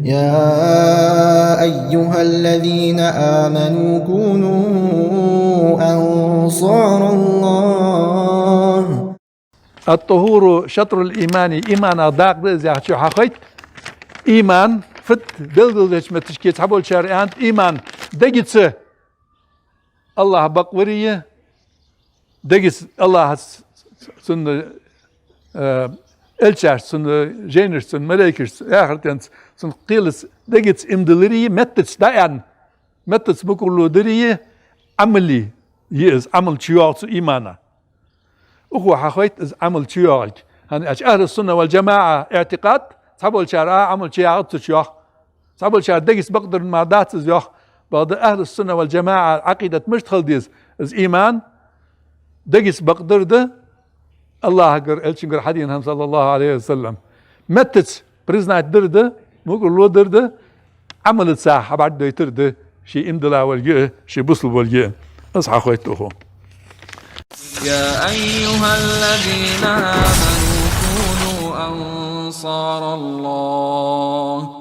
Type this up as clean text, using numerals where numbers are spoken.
يا أيها الذين آمنوا كونوا أنصار الله. الطهور شطر الإيمان إيمان داق زي شو حقيت إيمان فت دلدلش متشكيت حبول شريان إيمان دقيت الله بقورية دقيت الله سن الشار سن جينر سن ملاكرس آخرتنس سن قيلس دقيت إمدلري متتس دايان متتس بكرلو دريه عملي يز عمل شيوعت إيمانا أخوة حقيت إز عمل شيوعت هن أهل السنة والجماعة اعتقاد صحابو الشارع عمل شيوعت تشيوع صحابو الشارع دقيس بقدر ما دات زيوع بعض أهل السنة والجماعة عقيدة مش تخلديز إز إيمان دقيس بقدر ده الله قر الشنقر حديث صلى الله عليه وسلم متت بريزنات درده مقول له درده عملت ساحة بعد ده يترده شيء امدلا والجئ شيء بصل والجئ اصحى خويته يا أيها الذين آمنوا كونوا أنصار الله